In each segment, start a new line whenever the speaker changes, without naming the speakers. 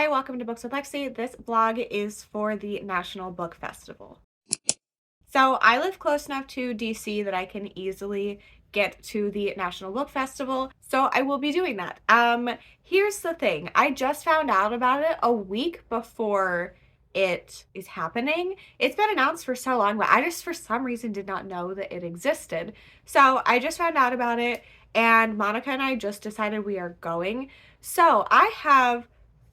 Hi, welcome to Books with Lexi. This vlog is for the National Book Festival. So I live close enough to DC that I can easily get to the National Book Festival, so I will be doing that. Here's the thing. I just found out about it a week before it is happening. It's been announced for so long, but I just for some reason did not know that it existed. So I just found out about it, and Monica and I just decided we are going. So I have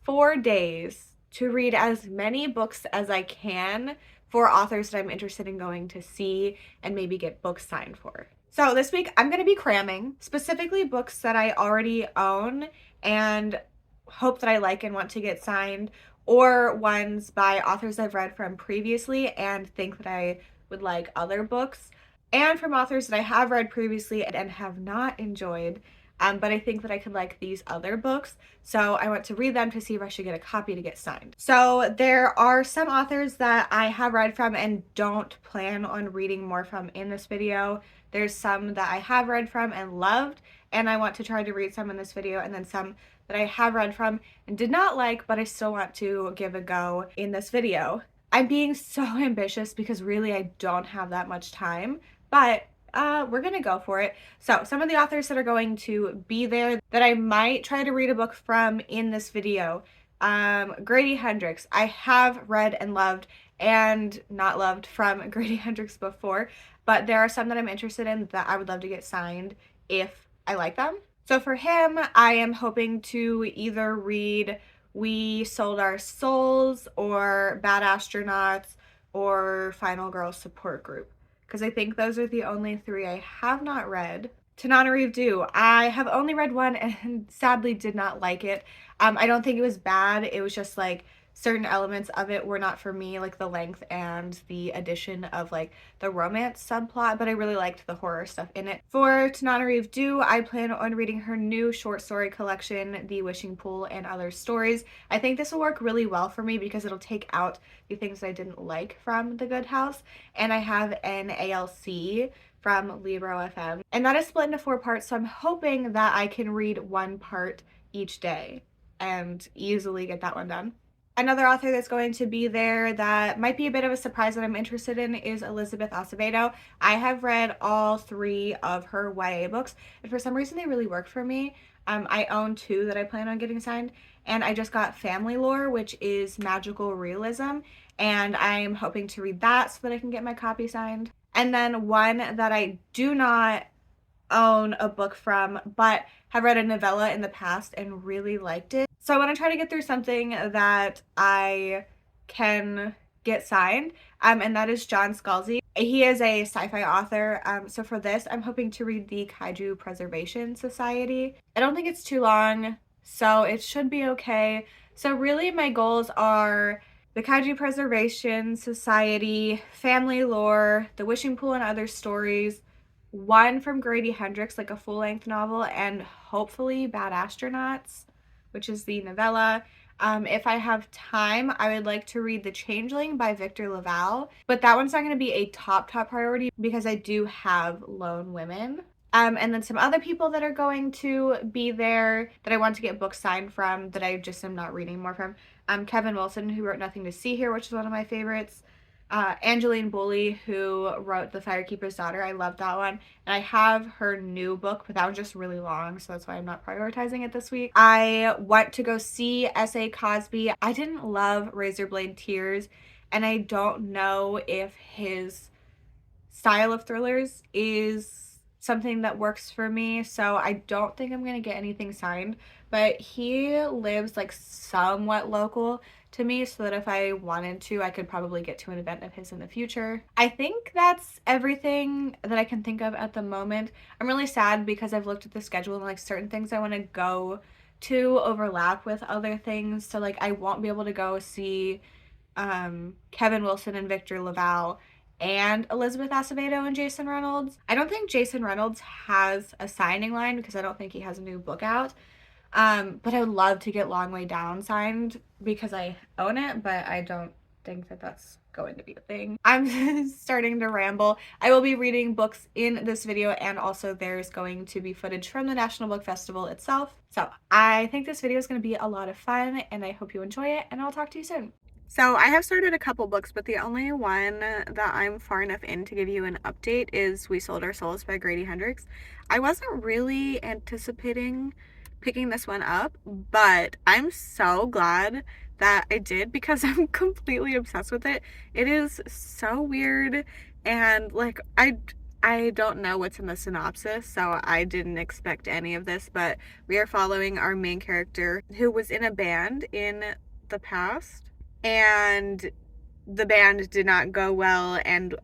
4 days to read as many books as I can for authors that I'm interested in going to see and maybe get books signed for. So this week I'm going to be cramming, specifically books that I already own and hope that I like and want to get signed, or ones by authors I've read from previously and think that I would like other books, and from authors that I have read previously and have not enjoyed, but I think that I could like these other books, so I want to read them to see if I should get a copy to get signed. So there are some authors that I have read from and don't plan on reading more from in this video. There's some that I have read from and loved, and I want to try to read some in this video, and then some that I have read from and did not like, but I still want to give a go in this video. I'm being so ambitious because really I don't have that much time, but we're gonna go for it. So some of the authors that are going to be there that I might try to read a book from in this video. Grady Hendrix. I have read and loved and not loved from Grady Hendrix before, but there are some that I'm interested in that I would love to get signed if I like them. So for him, I am hoping to either read We Sold Our Souls or Bad Astronauts or Final Girl Support Group, because I think those are the only three I have not read. Tananarive, I have only read one and sadly did not like it. I don't think it was bad. It was just like certain elements of it were not for me, like the length and the addition of like the romance subplot, but I really liked the horror stuff in it. For Tananarive, I plan on reading her new short story collection, The Wishing Pool and Other Stories. I think this will work really well for me because it'll take out the things I didn't like from The Good House, and I have an ALC from Libro FM, and that is split into 4 parts, so I'm hoping that I can read one part each day and easily get that one done. Another author that's going to be there that might be a bit of a surprise that I'm interested in is Elizabeth Acevedo. I have read all 3 of her YA books, and for some reason they really worked for me. I own 2 that I plan on getting signed, and I just got Family Lore, which is magical realism, and I'm hoping to read that so that I can get my copy signed. And then one that I do not own a book from, but have read a novella in the past and really liked it. So I want to try to get through something that I can get signed, and that is John Scalzi. He is a sci-fi author, so for this I'm hoping to read the Kaiju Preservation Society. I don't think it's too long, so it should be okay. So really my goals are the Kaiju Preservation Society, Family Lore, The Wishing Pool and Other Stories, one from Grady Hendrix, like a full-length novel, and hopefully Bad Astronauts, which is the novella. If I have time, I would like to read The Changeling by Victor LaValle, but that one's not going to be a top priority because I do have Lone Women. And then some other people that are going to be there that I want to get books signed from that I just am not reading more from. Kevin Wilson, who wrote Nothing to See Here, which is one of my favorites. Angeline Boulley, who wrote The Firekeeper's Daughter. I love that one. And I have her new book, but that was just really long, so that's why I'm not prioritizing it this week. I want to go see S.A. Cosby. I didn't love Razorblade Tears, and I don't know if his style of thrillers is something that works for me, so I don't think I'm gonna get anything signed, but he lives like somewhat local to me, so that if I wanted to, I could probably get to an event of his in the future. I think that's everything that I can think of at the moment. I'm really sad because I've looked at the schedule and like certain things I want to go to overlap with other things, so like I won't be able to go see Kevin Wilson and Victor LaValle and Elizabeth Acevedo and Jason Reynolds. I don't think Jason Reynolds has a signing line because I don't think he has a new book out. But I would love to get Long Way Down signed because I own it, but I don't think that that's going to be a thing. I'm starting to ramble. I will be reading books in this video, and also there's going to be footage from the National Book Festival itself. So I think this video is going to be a lot of fun, and I hope you enjoy it, and I'll talk to you soon. So I have started a couple books, but the only one that I'm far enough in to give you an update is We Sold Our Souls by Grady Hendrix. I wasn't really anticipating picking this one up, but I'm so glad that I did because I'm completely obsessed with it. It is so weird, and like I don't know what's in the synopsis, so I didn't expect any of this, but we are following our main character who was in a band in the past, and the band did not go well, and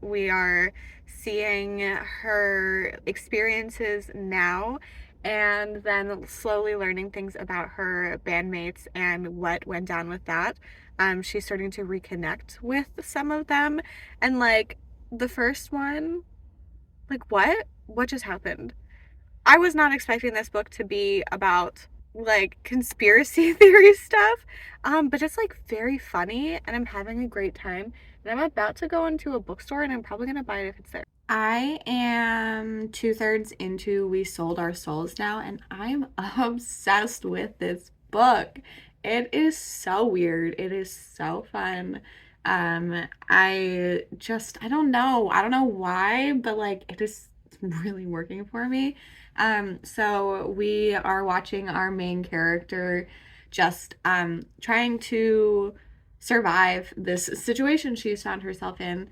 we are seeing her experiences now, and then slowly learning things about her bandmates and what went down with that. She's starting to reconnect with some of them, and like the first one, like what just happened? I was not expecting this book to be about like conspiracy theory stuff, but it's like very funny, and I'm having a great time. And I'm about to go into a bookstore, and I'm probably gonna buy it if it's there. I am 2/3 into We Sold Our Souls now, and I'm obsessed with this book. It is so weird. It is so fun. I don't know why, but like it is really working for me. So we are watching our main character just trying to survive this situation she's found herself in.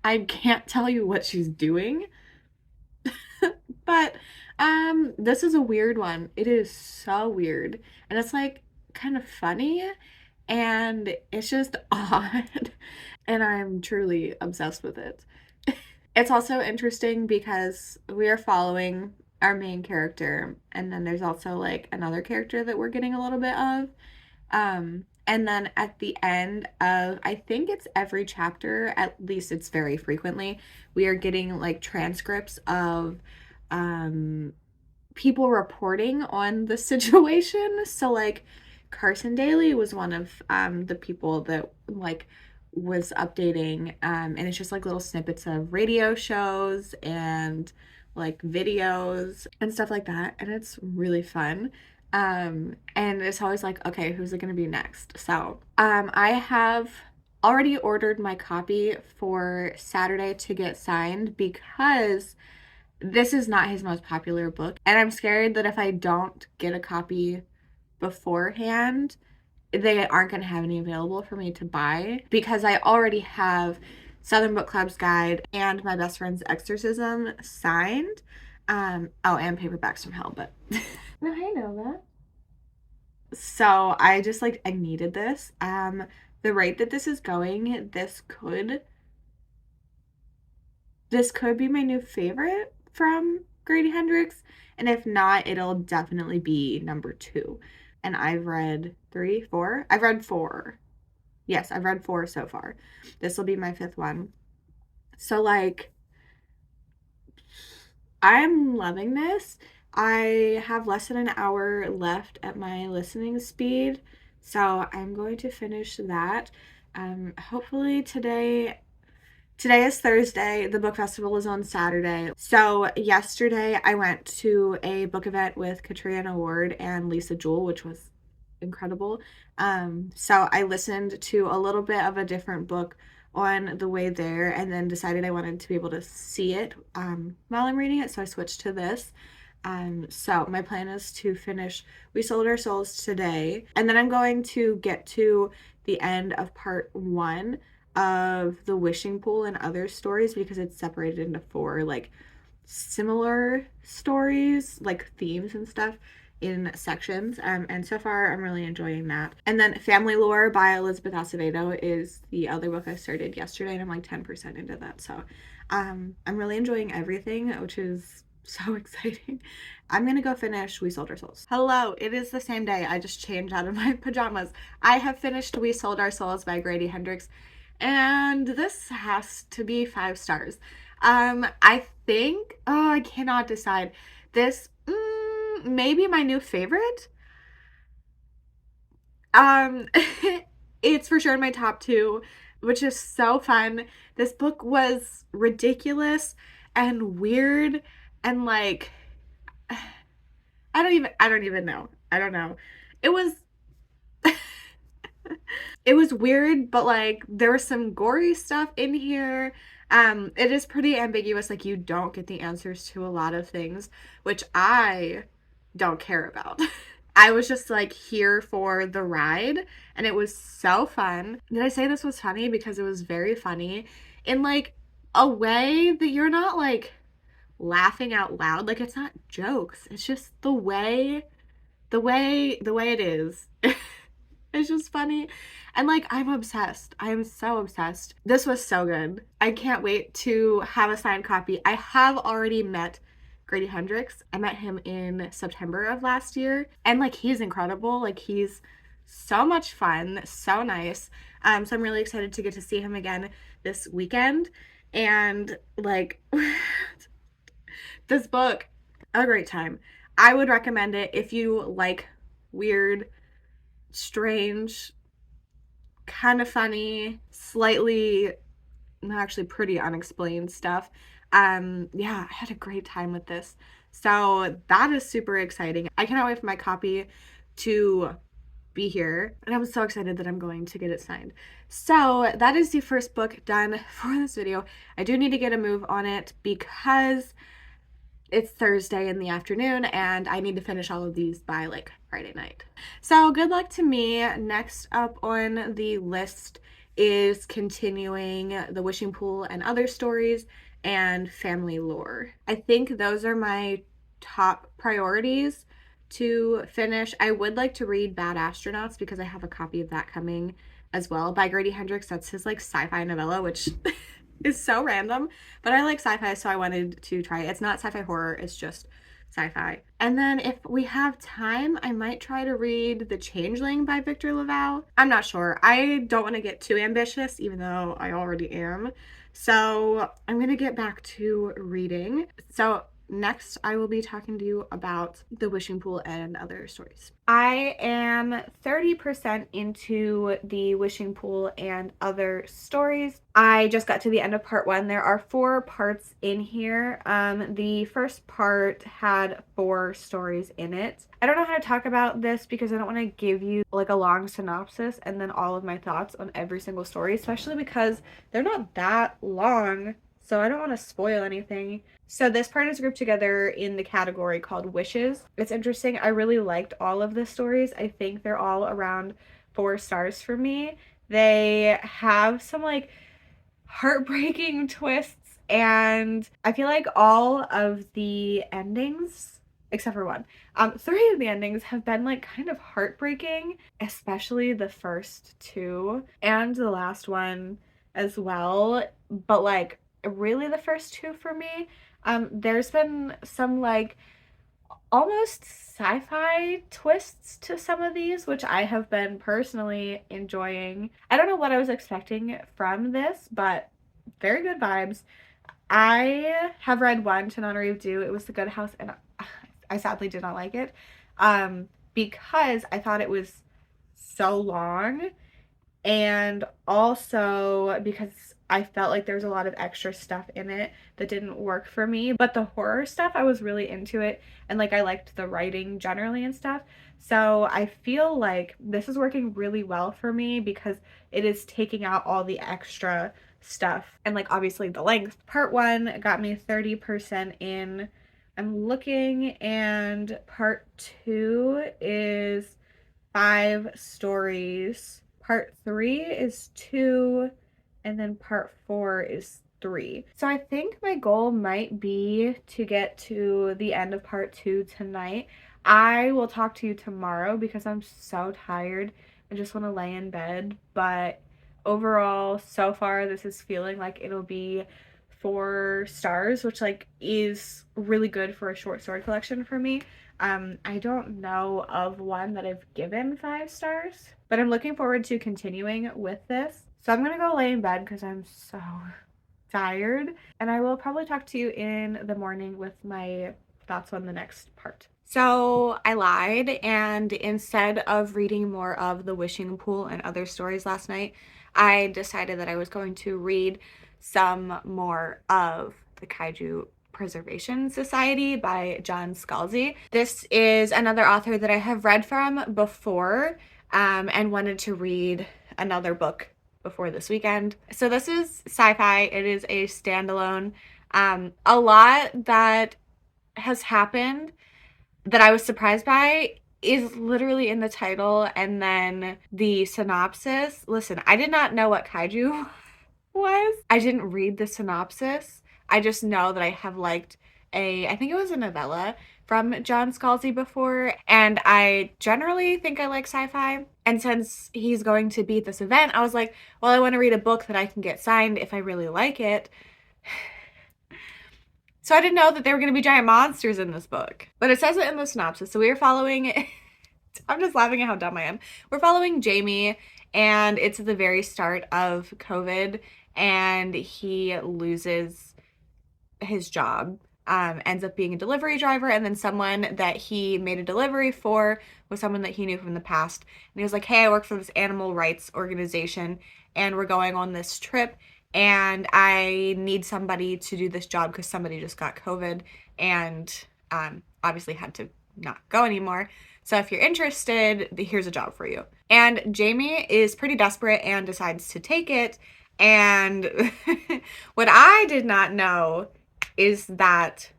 I can't tell you what she's doing, but this is a weird one. It is so weird, and it's like kind of funny, and it's just odd, and I'm truly obsessed with it. It's also interesting because we are following our main character, and then there's also like another character that we're getting a little bit of. And then at the end of, I think it's every chapter, at least it's very frequently, we are getting like transcripts of people reporting on the situation. So like Carson Daly was one of the people that like was updating, and it's just like little snippets of radio shows and like videos and stuff like that, and it's really fun. And it's always like, okay, who's it gonna be next? So I have already ordered my copy for Saturday to get signed because this is not his most popular book, and I'm scared that if I don't get a copy beforehand, they aren't going to have any available for me to buy, because I already have Southern Book Club's Guide and My Best Friend's Exorcism signed. Oh, and Paperbacks from Hell, but no, I know that. So I just like, I needed this. The rate that this is going, this could be my new favorite from Grady Hendrix, and if not, it'll definitely be number 2. And I've read 3, 4. I've read 4. Yes, I've read 4 so far. This will be my 5th one. So like, I'm loving this. I have less than an hour left at my listening speed, so I'm going to finish that. Hopefully today is Thursday. The book festival is on Saturday. So yesterday I went to a book event with Katrina Ward and Lisa Jewell, which was incredible. So I listened to a little bit of a different book on the way there, and then decided I wanted to be able to see it while I'm reading it, so I switched to this. So my plan is to finish We Sold Our Souls today, and then I'm going to get to the end of part 1 of The Wishing Pool and Other Stories, because it's separated into 4 like similar stories, like themes and stuff in sections. And so far I'm really enjoying that. And then Family Lore by Elizabeth Acevedo is the other book I started yesterday, and I'm like 10% into that. So I'm really enjoying everything, which is so exciting. I'm gonna go finish We Sold Our Souls. Hello, it is the same day. I just changed out of my pajamas. I have finished We Sold Our Souls by Grady Hendrix, and this has to be 5 stars. I think, oh, I cannot decide. This maybe my new favorite. It's for sure in my top 2. which is so fun. This book was ridiculous and weird and like I don't even know. I don't know. It was it was weird, but like there was some gory stuff in here. It is pretty ambiguous, like you don't get the answers to a lot of things, which I don't care about. I was just like here for the ride and it was so fun. Did I say this was funny? Because it was very funny in like a way that you're not like laughing out loud. Like it's not jokes. It's just the way it is. It's just funny. And like I'm obsessed. I am so obsessed. This was so good. I can't wait to have a signed copy. I have already met Grady Hendrix. I met him in September of last year. And like he's incredible. Like he's so much fun, so nice. So I'm really excited to get to see him again this weekend. And like this book, a great time. I would recommend it if you like weird, strange, kind of funny, slightly, actually pretty unexplained stuff. Yeah, I had a great time with this. So that is super exciting. I cannot wait for my copy to be here, and I'm so excited that I'm going to get it signed. So that is the first book done for this video. I do need to get a move on it because it's Thursday in the afternoon and I need to finish all of these by like Friday night. So good luck to me. Next up on the list is continuing The Wishing Pool and Other Stories and Family Lore. I think those are my top priorities to finish. I would like to read Bad Astronauts because I have a copy of that coming as well by Grady Hendrix. That's his like sci-fi novella, which is so random, but I like sci-fi, so I wanted to try it. It's not sci-fi horror, it's just sci-fi. And then if we have time, I might try to read The Changeling by Victor Laval. I'm not sure. I don't want to get too ambitious, even though I already am. So I'm gonna get back to reading. So next, I will be talking to you about The Wishing Pool and Other Stories. I am 30% into The Wishing Pool and Other Stories. I just got to the end of part 1. There are 4 parts in here. The first part had 4 stories in it. I don't know how to talk about this because I don't want to give you like a long synopsis and then all of my thoughts on every single story, especially because they're not that long, so I don't want to spoil anything. So this part is grouped together in the category called Wishes. It's interesting. I really liked all of the stories. I think they're all around 4 stars for me. They have some like heartbreaking twists, and I feel like all of the endings, except for one, 3 of the endings have been like kind of heartbreaking, especially the first 2 and the last one as well. But like really the first 2 for me. There's been some like almost sci-fi twists to some of these, which I have been personally enjoying. I don't know what I was expecting from this, but very good vibes. I have read one, Tananarive Do. It was The Good House, and I sadly did not like it because I thought it was so long, and also because I felt like there was a lot of extra stuff in it that didn't work for me. But the horror stuff, I was really into it, and like I liked the writing generally and stuff. So I feel like this is working really well for me because it is taking out all the extra stuff and like obviously the length. Part 1 got me 30% in. I'm looking, and part 2 is 5 stories. Part 3 is 2, and then part 4 is 3. So I think my goal might be to get to the end of part 2 tonight. I will talk to you tomorrow because I'm so tired. I just want to lay in bed, but overall, so far, this is feeling like it'll be 4 stars, which like is really good for a short story collection for me. I don't know of one that I've given 5 stars, but I'm looking forward to continuing with this. So I'm gonna go lay in bed because I'm so tired, and I will probably talk to you in the morning with my thoughts on the next part. So I lied, and instead of reading more of The Wishing Pool and other stories last night, I decided that I was going to read some more of the Kaiju Preservation Society by John Scalzi. This is another author that I have read from before, and wanted to read another book before this weekend. So this is sci-fi. It is a standalone. A lot that has happened that I was surprised by is literally in the title and then the synopsis. Listen, I did not know what kaiju was. I didn't read the synopsis. I just know that I have liked I think it was a novella from John Scalzi before, and I generally think I like sci-fi. And since he's going to be at this event, I was like, well, I want to read a book that I can get signed if I really like it. So I didn't know that there were going to be giant monsters in this book. But it says it in the synopsis. So we are following, I'm just laughing at how dumb I am. We're following Jamie, and it's at the very start of COVID, and he loses his job. Ends up being a delivery driver, and then someone that he made a delivery for was someone that he knew from the past. And he was like, hey, I work for this animal rights organization, and we're going on this trip, and I need somebody to do this job because somebody just got COVID and obviously had to not go anymore. So if you're interested, here's a job for you. And Jamie is pretty desperate and decides to take it. And what I did not know is that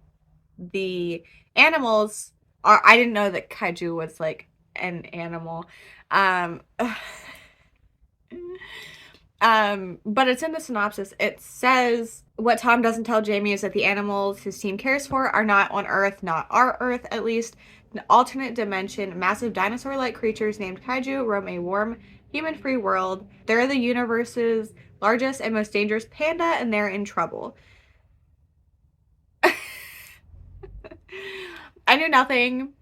the animals are, I didn't know that kaiju was like an animal. But it's in the synopsis. It says what Tom doesn't tell Jamie is that the animals his team cares for are not on Earth, not our Earth at least. An alternate dimension, massive dinosaur-like creatures named kaiju roam a warm, human-free world. They're the universe's largest and most dangerous panda, and they're in trouble. I knew nothing.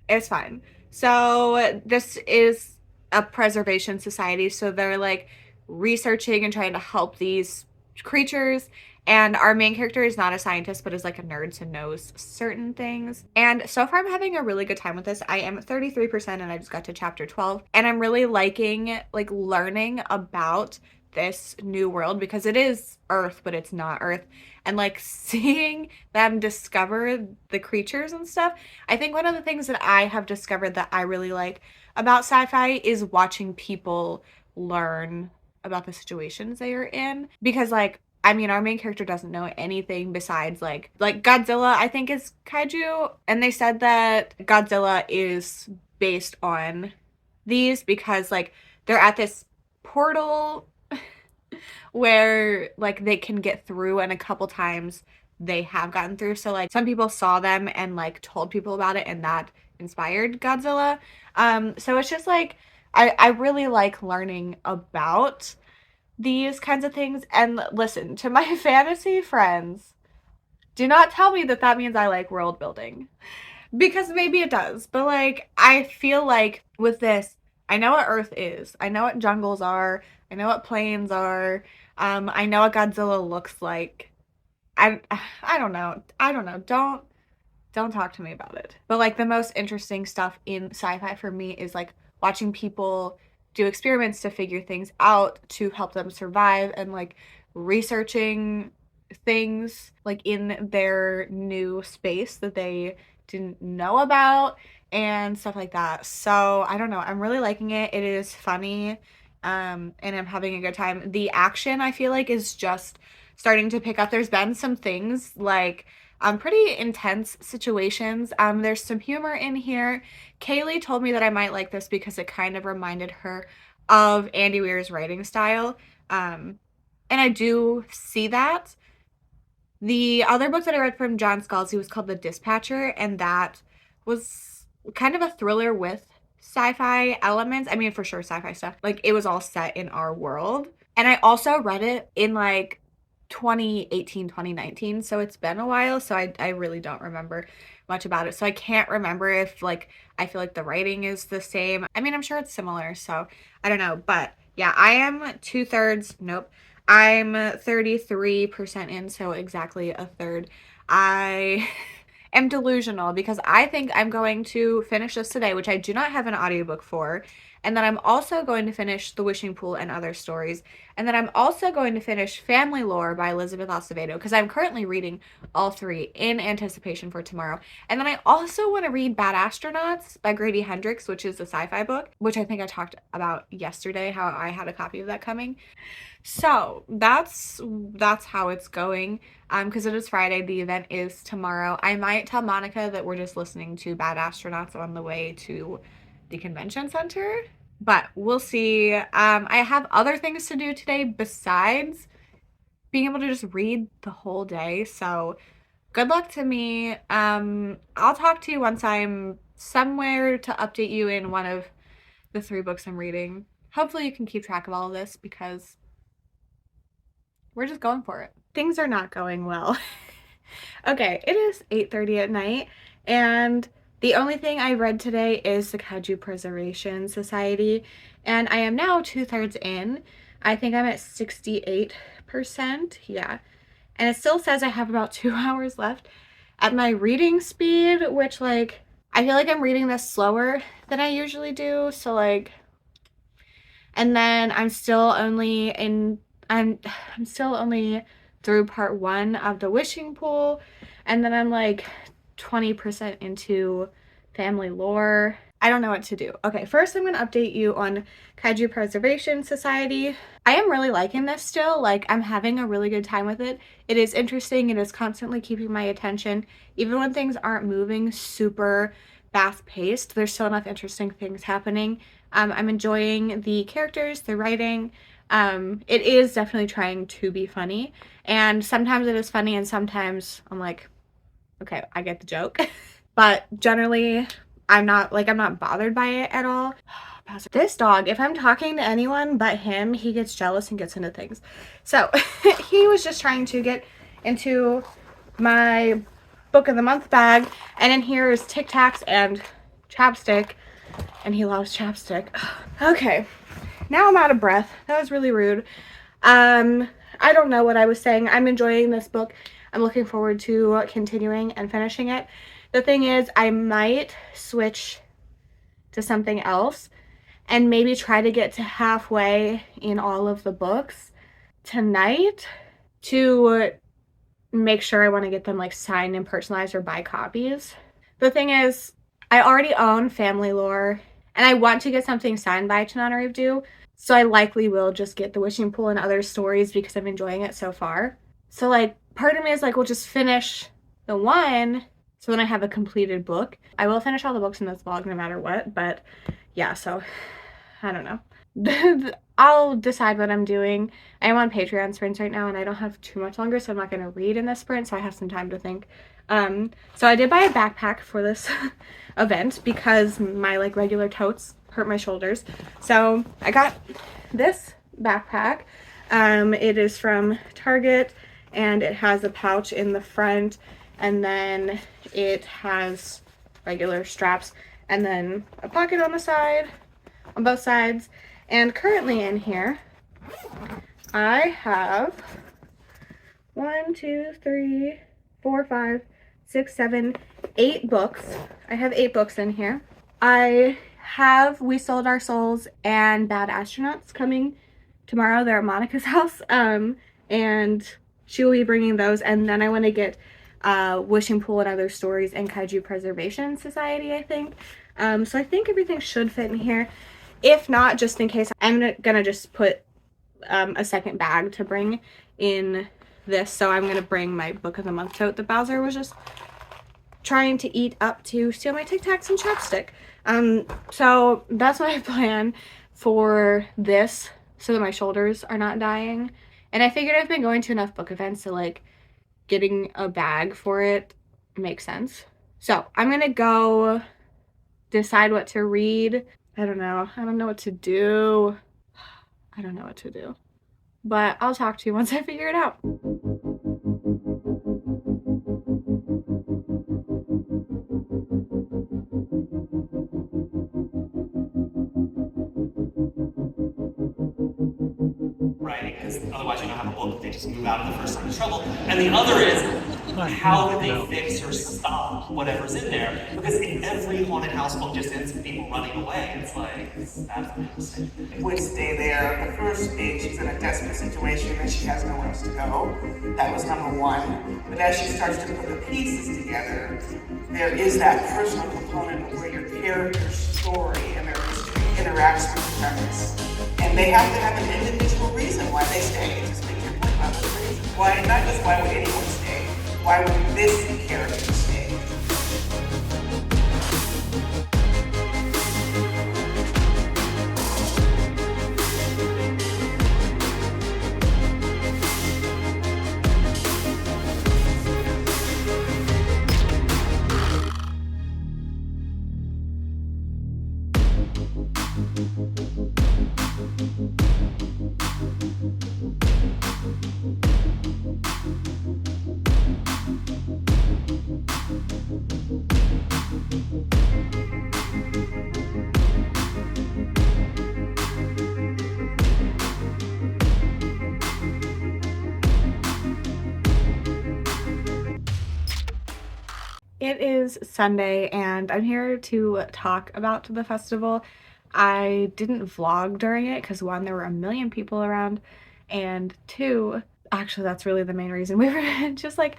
It's fine. So this is a preservation society, so they're like researching and trying to help these creatures, and our main character is not a scientist but is like a nerd, so knows certain things. And so far I'm having a really good time with this. I am 33% and I just got to chapter 12, and I'm really liking like learning about this new world because it is Earth but it's not Earth, and like seeing them discover the creatures and stuff. I think one of the things that I have discovered that I really like about sci-fi is watching people learn about the situations they are in, because like I mean our main character doesn't know anything besides like Godzilla I think is kaiju, and they said that Godzilla is based on these because like they're at this portal where like they can get through, and a couple times they have gotten through. So like some people saw them and like told people about it, and that inspired Godzilla. So it's just like I really like learning about these kinds of things. And listen, to my fantasy friends, do not tell me that that means I like world building, because maybe it does. But like I feel like with this, I know what Earth is. I know what jungles are. I know what plains are. I know what Godzilla looks like. I don't know. I don't know. Don't talk to me about it. But like the most interesting stuff in sci-fi for me is like watching people do experiments to figure things out to help them survive, and like researching things like in their new space that they didn't know about and stuff like that. So I don't know. I'm really liking it. It is funny. And I'm having a good time. The action I feel like is just starting to pick up. There's been some things like pretty intense situations. There's some humor in here. Kaylee told me that I might like this because it kind of reminded her of Andy Weir's writing style. And I do see that. The other book that I read from John Scalzi was called The Dispatcher, and that was kind of a thriller with sci-fi elements. I mean, for sure, sci-fi stuff. Like, it was all set in our world. And I also read it in, like, 2018, 2019, so it's been a while, so I really don't remember much about it. So I can't remember if, like, I feel like the writing is the same. I mean, I'm sure it's similar, so I don't know. But, yeah, I am 2/3, nope. I'm 33% in, so exactly a third. am delusional because I think I'm going to finish this today, which I do not have an audiobook for. And then I'm also going to finish The Wishing Pool and Other Stories. And then I'm also going to finish Family Lore by Elizabeth Acevedo because I'm currently reading all three in anticipation for tomorrow. And then I also want to read Bad Astronauts by Grady Hendrix, which is a sci-fi book, which I think I talked about yesterday, how I had a copy of that coming. So that's how it's going. Because it is Friday, the event is tomorrow. I might tell Monica that we're just listening to Bad Astronauts on the way to the convention center, but we'll see. I have other things to do today besides being able to just read the whole day. So good luck to me. I'll talk to you once I'm somewhere to update you in one of the 3 books I'm reading. Hopefully you can keep track of all of this because we're just going for it. Things are not going well. Okay, it is 8:30 at night, and the only thing I read today is the Kaiju Preservation Society, and I am now 2/3 in. I think I'm at 68%, yeah. And it still says I have about 2 hours left at my reading speed, which, like, I feel like I'm reading this slower than I usually do, so, like, and then I'm still only through part 1 of The Wishing Pool, and then I'm like 20% into Family Lore. I don't know what to do. Okay, first I'm going to update you on Kaiju Preservation Society. I am really liking this still. Like, I'm having a really good time with it. It is interesting. It is constantly keeping my attention. Even when things aren't moving super fast-paced, there's still enough interesting things happening. I'm enjoying the characters, the writing. It is definitely trying to be funny, and sometimes it is funny and sometimes I'm like, okay, I get the joke. But generally I'm not bothered by it at all. This dog, if I'm talking to anyone but him, he gets jealous and gets into things. So he was just trying to get into my book of the month bag, and in here is Tic Tacs and chapstick, and he loves chapstick. Okay, now I'm out of breath. That was really rude. I don't know what I was saying. I'm enjoying this book. I'm looking forward to continuing and finishing it. The thing is, I might switch to something else and maybe try to get to halfway in all of the books tonight to make sure I want to get them like signed and personalized or buy copies. The thing is, I already own Family Lore and I want to get something signed by Tananarive, so I likely will just get The Wishing Pool and Other Stories because I'm enjoying it so far. So like part of me is like, we'll just finish the one so then I have a completed book. I will finish all the books in this vlog no matter what, but yeah, so I don't know. I'll decide what I'm doing. I am on Patreon sprints right now and I don't have too much longer, so I'm not going to read in this sprint, so I have some time to think. So I did buy a backpack for this event because my like regular totes hurt my shoulders. So I got this backpack. It is from Target and it has a pouch in the front, and then it has regular straps and then a pocket on the side, on both sides. And currently in here I have 1, 2, 3, 4, 5, 6, 7, 8 books. I have 8 books in here. I have We Sold Our Souls and Bad Astronauts coming tomorrow. They're at Monica's house, and she will be bringing those. And then I want to get Wishing Pool and Other Stories and Kaiju Preservation Society, I think. So I think everything should fit in here. If not, just in case, I'm gonna just put a second bag to bring in this. So I'm gonna bring my book of the month tote that Bowser was just trying to eat up to steal my Tic Tacs and chapstick. So that's my plan for this, so that my shoulders are not dying. And I figured I've been going to enough book events, so like getting a bag for it makes sense. So I'm gonna go decide what to read. I don't know what to do. I don't know what to do. But I'll talk to you once I figure it out.
right? Because otherwise you don't have a book. They just move out of the first sign of trouble. And the other is, how do they fix or stop whatever's in there? Because if every haunted house book just ends with people running away, it's like, that's a mistake.
Would stay there. The first day she's in a desperate situation and she has nowhere else to go. That was number one. But as she starts to put the pieces together, there is that personal component of where your character's story and their history interacts with the premise. And they have to have an individual reason why they stay. Just make your point about the reason. Why, not just why would anyone stay, why would this character stay?
It is Sunday and I'm here to talk about the festival. I didn't vlog during it because one, there were a million people around, and two, actually that's really the main reason. We were just like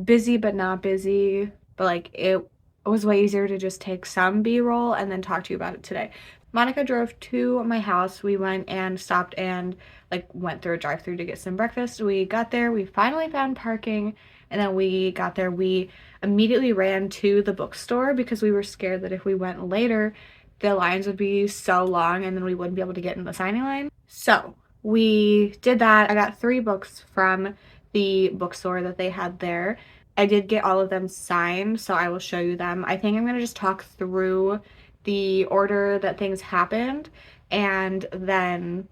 busy but not busy, but like it was way easier to just take some B-roll and then talk to you about it today. Monica drove to my house. We went and stopped and like went through a drive-through to get some breakfast. We got there, we finally found parking, and then we got there, we immediately ran to the bookstore because we were scared that if we went later, the lines would be so long and then we wouldn't be able to get in the signing line. So we did that. I got 3 books from the bookstore that they had there. I did get all of them signed, so I will show you them. I think I'm going to just talk through the order that things happened and then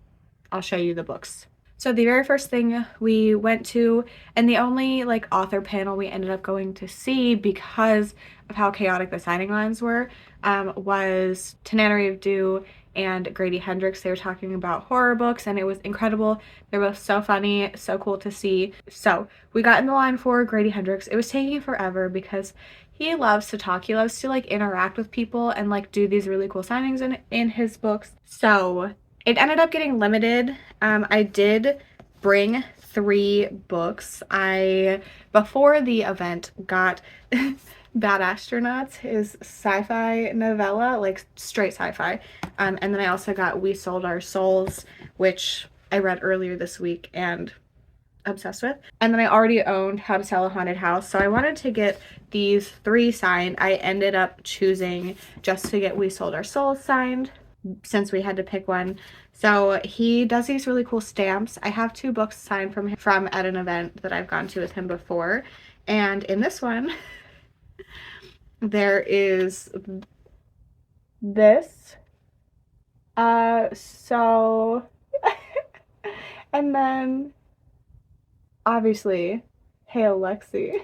I'll show you the books. So the very first thing we went to, and the only like author panel we ended up going to see because of how chaotic the signing lines were, was Tananarive and Grady Hendrix. They were talking about horror books and it was incredible. They're both so funny, so cool to see. So we got in the line for Grady Hendrix. It was taking forever because he loves to talk. He loves to like interact with people and like do these really cool signings in his books. So it ended up getting limited. I did bring 3 books. I, before the event, got Bad Astronauts, his sci-fi novella, like straight sci-fi. And then I also got We Sold Our Souls, which I read earlier this week and obsessed with. And then I already owned How to Sell a Haunted House, so I wanted to get these 3 signed. I ended up choosing just to get We Sold Our Souls signed since we had to pick one. So he does these really cool stamps. I have 2 books signed from him from at an event that I've gone to with him before, and in this one there is this so and then obviously Hail Lexi.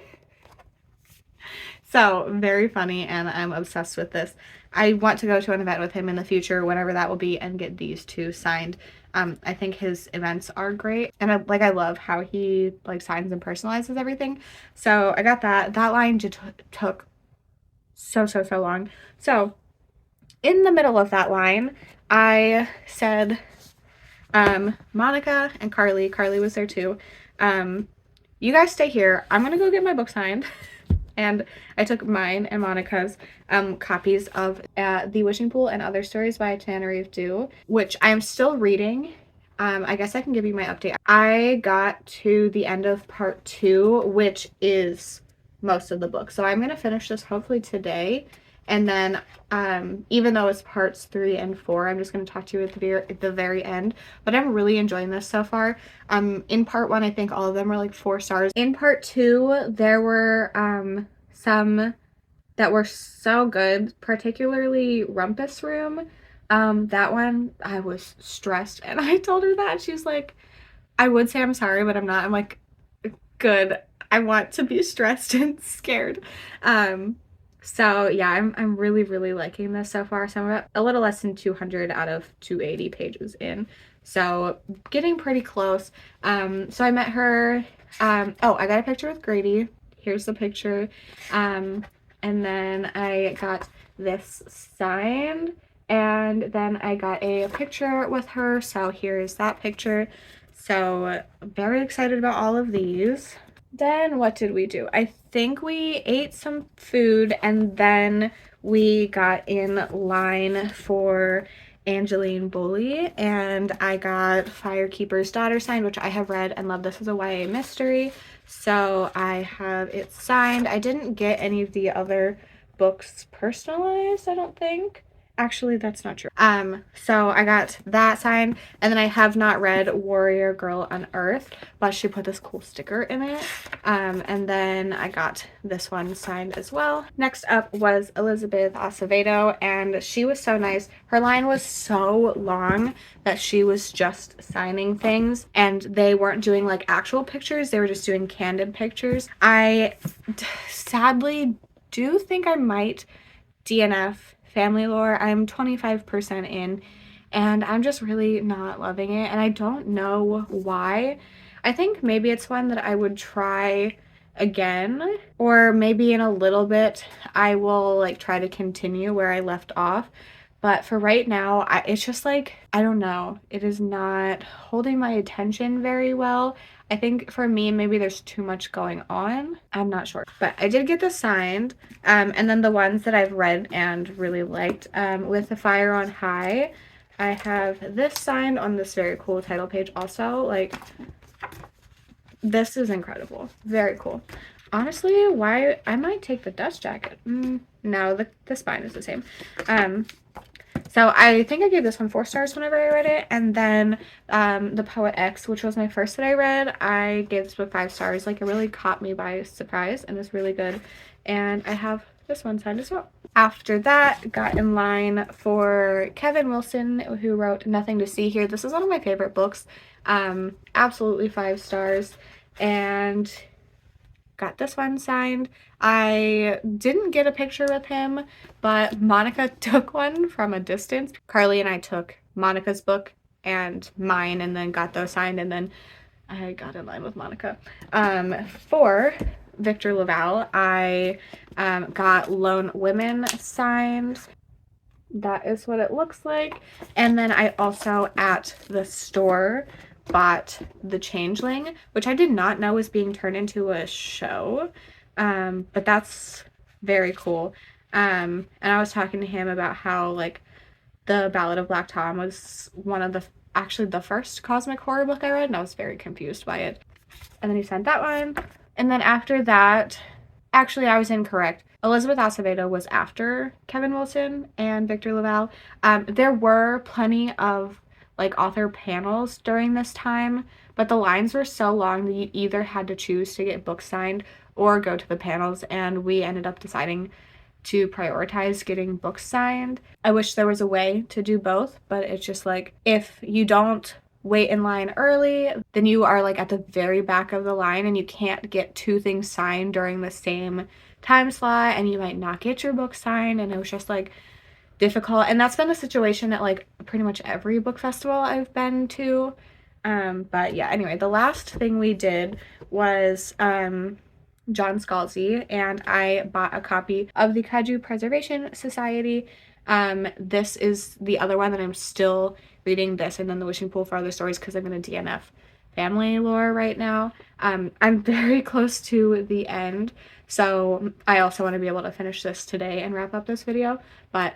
So very funny, and I'm obsessed with this. I want to go to an event with him in the future, whenever that will be, and get these 2 signed. I think his events are great, and I love how he like signs and personalizes everything. So I got that. That line just took so long. So in the middle of that line, I said, Monica and Carly was there too. You guys stay here. I'm gonna go get my book signed. And I took mine and Monica's copies of The Wishing Pool and Other Stories by Tananarive, which I am still reading. I guess I can give you my update. I got to the end of part 2, which is most of the book. So I'm going to finish this hopefully today. And then even though it's parts 3 and 4, I'm just going to talk to you at the very end. But I'm really enjoying this so far. In part 1, I think all of them were like 4 stars. In part 2, there were some that were so good, particularly Rumpus Room. That one, I was stressed, and I told her that. She was like, I would say I'm sorry, but I'm not. I'm like, good. I want to be stressed and scared. So yeah, I'm really, really liking this so far. So I'm about a little less than 200 out of 280 pages in. So getting pretty close. So I met her, oh, I got a picture with Grady. Here's the picture. And then I got this signed, and then I got a picture with her. So here's that picture. So very excited about all of these. Then what did we do? I think we ate some food, and then we got in line for Angeline Bully, and I got Firekeeper's Daughter signed, which I have read and love. This is a YA mystery, so I have it signed. I didn't get any of the other books personalized, I don't think. Actually, that's not true. So I got that signed, and then I have not read Warrior Girl on Earth, but she put this cool sticker in it. And then I got this one signed as well. Next up was Elizabeth Acevedo, and she was so nice. Her line was so long that she was just signing things, and they weren't doing like actual pictures, they were just doing candid pictures. I sadly do think I might DNF Family Lore. I'm 25% in, and I'm just really not loving it, and I don't know why. I think maybe it's one that I would try again, or maybe in a little bit I will like try to continue where I left off. But for right now, it's just like, I don't know. It is not holding my attention very well. I think for me, maybe there's too much going on. I'm not sure. But I did get this signed. And then the ones that I've read and really liked, with The Fire on High, I have this signed on this very cool title page also. Like, this is incredible. Very cool. Honestly, why I might take the dust jacket. No, the spine is the same. So I think I gave this one 4 stars whenever I read it, and then The Poet X, which was my first that I read, I gave this book 5 stars. Like, it really caught me by surprise and was really good. And I have this one signed as well. After that, got in line for Kevin Wilson, who wrote Nothing to See Here. This is one of my favorite books. Absolutely 5 stars. And got this one signed. I didn't get a picture with him, but Monica took one from a distance. Carly and I took Monica's book and mine, and then got those signed, and then I got in line with Monica. For Victor Laval, I got Lone Women signed. That is what it looks like. And then I also, at the store, bought The Changeling, which I did not know was being turned into a show, but that's very cool. And I was talking to him about how, like, the Ballad of Black Tom was one of actually the first cosmic horror book I read, and I was very confused by it. And then he sent that one. And then after that, actually, I was incorrect. Elizabeth Acevedo was after Kevin Wilson and Victor Laval. There were plenty of like author panels during this time, but the lines were so long that you either had to choose to get books signed or go to the panels, and we ended up deciding to prioritize getting books signed. I wish there was a way to do both, but it's just like, if you don't wait in line early, then you are like at the very back of the line, and you can't get 2 things signed during the same time slot, and you might not get your book signed, and it was just like difficult. And that's been the situation at like pretty much every book festival I've been to. But yeah, anyway, the last thing we did was John Scalzi, and I bought a copy of the Kaiju Preservation Society. This is the other one that I'm still reading, this and then The Wishing Pool for Other Stories, because I'm going to DNF Family Lore right now. I'm very close to the end, so I also want to be able to finish this today and wrap up this video. But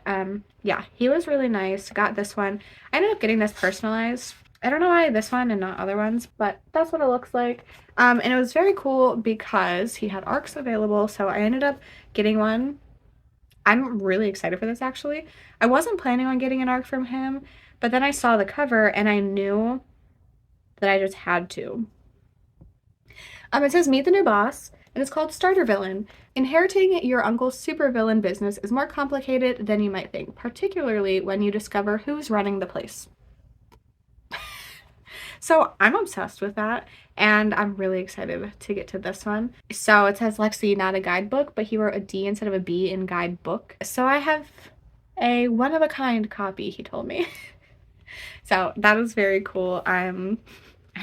yeah, he was really nice. Got this one. I ended up getting this personalized. I don't know why this one and not other ones, but that's what it looks like. And it was very cool because he had ARCs available, so I ended up getting one. I'm really excited for this, actually. I wasn't planning on getting an ARC from him, but then I saw the cover and I knew that I just had to. It says Meet the New Boss, and it's called Starter Villain. Inheriting your uncle's supervillain business is more complicated than you might think, particularly when you discover who's running the place. So I'm obsessed with that, and I'm really excited to get to this one. So it says Lexi, not a guidebook, but he wrote a D instead of a B in guidebook. So I have a one-of-a-kind copy, he told me. So that is very cool. I'm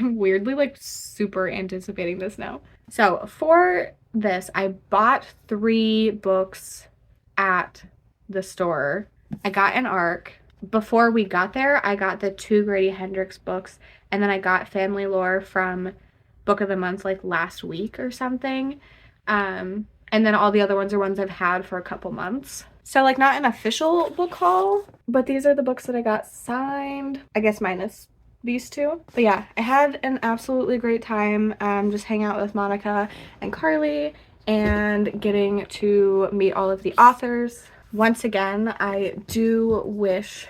weirdly like super anticipating this now. So for this, I bought 3 books at the store. I got an ARC. Before we got there, I got the 2 Grady Hendrix books, and then I got Family Lore from Book of the Month like last week or something. And then all the other ones are ones I've had for a couple months. So like not an official book haul, but these are the books that I got signed. I guess minus these 2. But yeah, I had an absolutely great time just hanging out with Monica and Carly and getting to meet all of the authors. Once again, I do wish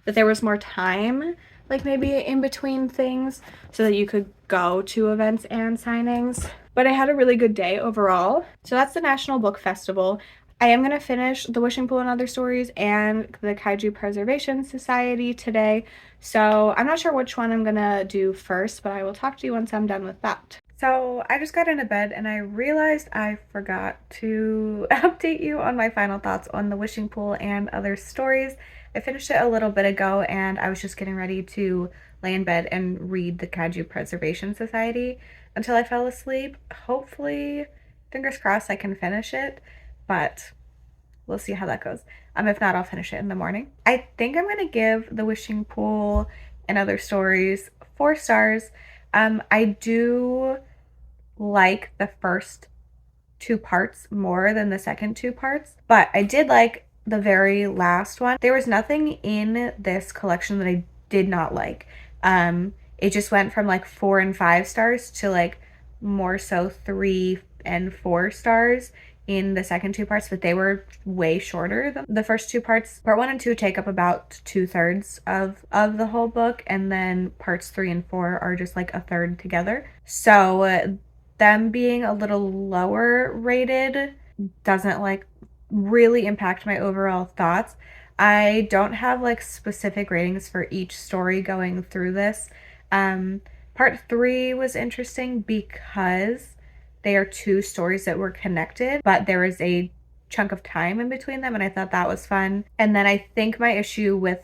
that there was more time, like maybe in between things, so that you could go to events and signings. But I had a really good day overall. So that's the National Book Festival. I am going to finish The Wishing Pool and Other Stories and the Kaiju Preservation Society today. So I'm not sure which one I'm going to do first, but I will talk to you once I'm done with that. So I just got into bed and I realized I forgot to update you on my final thoughts on The Wishing Pool and Other Stories. I finished it a little bit ago and I was just getting ready to lay in bed and read the Kaiju Preservation Society until I fell asleep. Hopefully, fingers crossed, I can finish it, but we'll see how that goes. If not, I'll finish it in the morning. I think I'm going to give The Wishing Pool and Other Stories 4 stars. I do like the first 2 parts more than the second 2 parts, but I did like the very last one. There was nothing in this collection that I did not like. It just went from like 4 and 5 stars to like more so 3 and 4 stars in the second 2 parts, but they were way shorter than the first 2 parts. Part 1 and 2 take up about 2/3 of the whole book, and then parts 3 and 4 are just like a third together. So them being a little lower rated doesn't like really impact my overall thoughts. I don't have like specific ratings for each story going through this. Part 3 was interesting because they are 2 stories that were connected, but there was a chunk of time in between them, and I thought that was fun. And then I think my issue with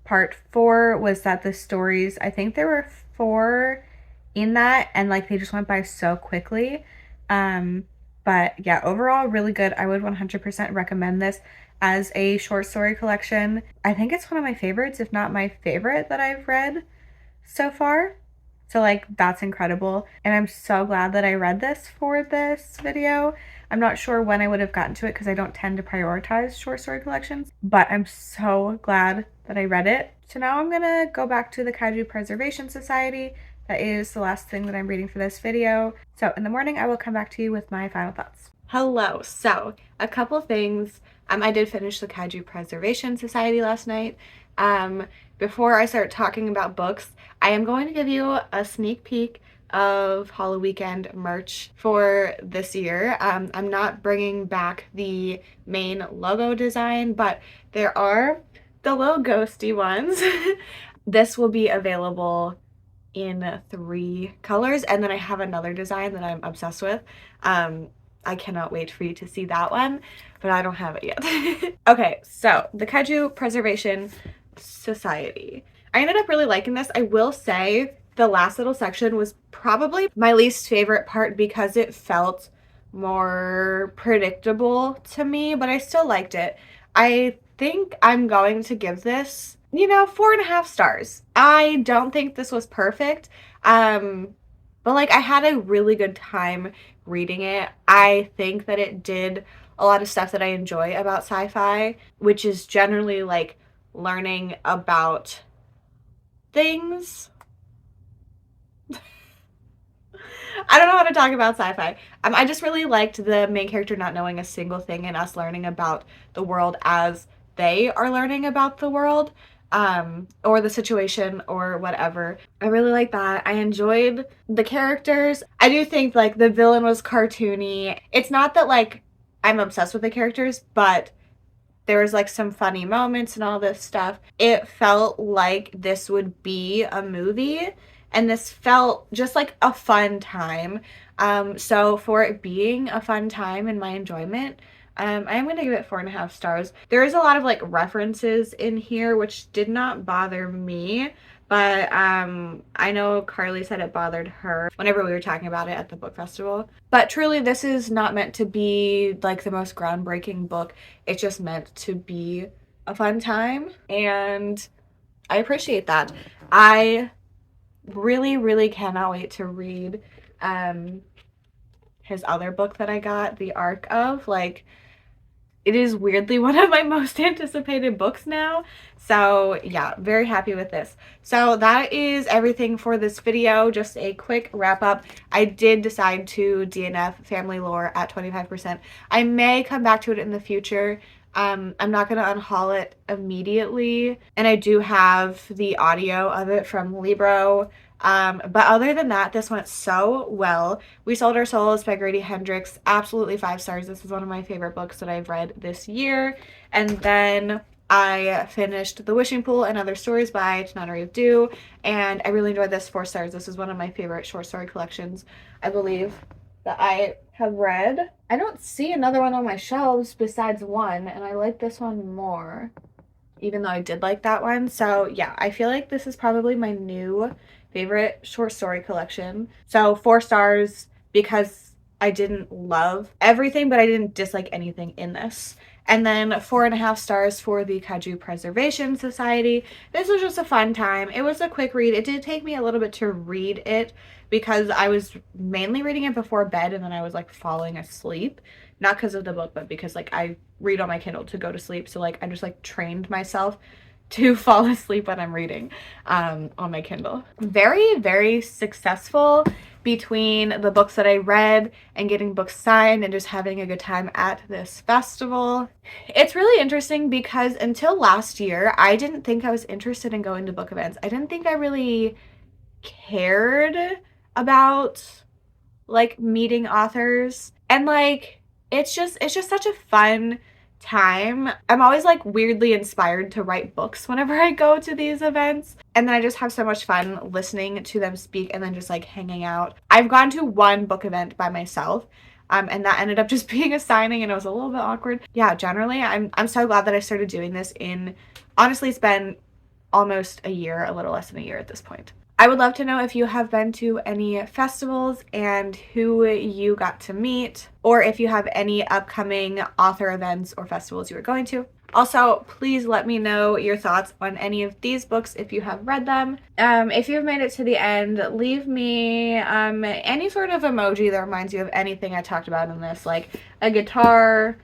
part 4 was that the stories, I think there were 4 in that, and like they just went by so quickly. But yeah, overall really good. I would 100% recommend this as a short story collection. I think it's one of my favorites, if not my favorite that I've read so far. So like that's incredible, and I'm so glad that I read this for this video. I'm not sure when I would have gotten to it because I don't tend to prioritize short story collections, but I'm so glad that I read it. So now I'm gonna go back to the Kaiju Preservation Society. That is the last thing that I'm reading for this video. So in the morning, I will come back to you with my final thoughts. Hello. So a couple things. I did finish the Kaiju Preservation Society last night. Before I start talking about books, I am going to give you a sneak peek of Halloween Weekend merch for this year. I'm not bringing back the main logo design, but there are the little ghosty ones. This will be available in 3 colors, and then I have another design that I'm obsessed with. I cannot wait for you to see that one, but I don't have it yet. Okay, so the Kaiju Preservation Society. I ended up really liking this. I will say the last little section was probably my least favorite part because it felt more predictable to me, but I still liked it. I think I'm going to give this, 4.5 stars. I don't think this was perfect, but like I had a really good time reading it. I think that it did a lot of stuff that I enjoy about sci-fi, which is generally like learning about things. I don't know how to talk about sci-fi. I just really liked the main character not knowing a single thing and us learning about the world as they are learning about the world, or the situation or whatever. I really like that. I enjoyed the characters. I do think like the villain was cartoony. It's not that like I'm obsessed with the characters, but there was like some funny moments and all this stuff. It felt like this would be a movie, and this felt just like a fun time. So for it being a fun time and my enjoyment, I am going to give it 4.5 stars. There is a lot of like references in here, which did not bother me, but I know Carly said it bothered her whenever we were talking about it at the book festival. But truly, this is not meant to be like the most groundbreaking book. It's just meant to be a fun time, and I appreciate that. I really, really cannot wait to read his other book that I got, The Arc of. Like, it is weirdly one of my most anticipated books now. So yeah, very happy with this. So that is everything for this video. Just a quick wrap up. I did decide to DNF Family Lore at 25%. I may come back to it in the future. I'm not going to unhaul it immediately. And I do have the audio of it from Libro. But other than that, this went so well. We Sold Our Souls by Grady Hendrix. Absolutely 5 stars. This is one of my favorite books that I've read this year. And then I finished The Wishing Pool and Other Stories by Tananarive, and I really enjoyed this. 4 stars. This is one of my favorite short story collections, I believe, that I have read. I don't see another one on my shelves besides one, and I like this one more, even though I did like that one. So yeah, I feel like this is probably my new favorite short story collection. So 4 stars because I didn't love everything, but I didn't dislike anything in this. And then 4.5 stars for the Kaiju Preservation Society. This was just a fun time. It was a quick read. It did take me a little bit to read it because I was mainly reading it before bed, and then I was like falling asleep. Not because of the book, but because like I read on my Kindle to go to sleep. So like I just like trained myself to fall asleep when I'm reading on my Kindle. Very, very successful between the books that I read and getting books signed and just having a good time at this festival. It's really interesting because until last year, I didn't think I was interested in going to book events. I didn't think I really cared about like meeting authors, and like it's just such a fun time. I'm always like weirdly inspired to write books whenever I go to these events, and then I just have so much fun listening to them speak and then just like hanging out. I've gone to one book event by myself, and that ended up just being a signing, and it was a little bit awkward. Yeah, generally I'm so glad that I started doing this in, honestly, it's been almost a year, a little less than a year at this point. I would love to know if you have been to any festivals and who you got to meet, or if you have any upcoming author events or festivals you are going to. Also, please let me know your thoughts on any of these books if you have read them. If you've made it to the end, leave me any sort of emoji that reminds you of anything I talked about in this, like a guitar,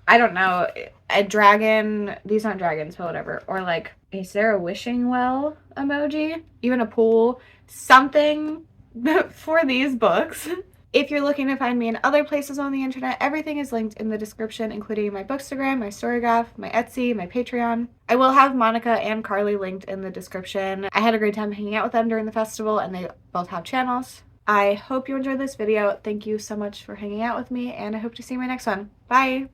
I don't know, a dragon, these aren't dragons, but whatever, or like, is there a wishing well emoji? Even a pool, something for these books. If you're looking to find me in other places on the internet, everything is linked in the description, including my Bookstagram, my Storygraph, my Etsy, my Patreon. I will have Monica and Carly linked in the description. I had a great time hanging out with them during the festival, and they both have channels. I hope you enjoyed this video. Thank you so much for hanging out with me, and I hope to see you in my next one. Bye!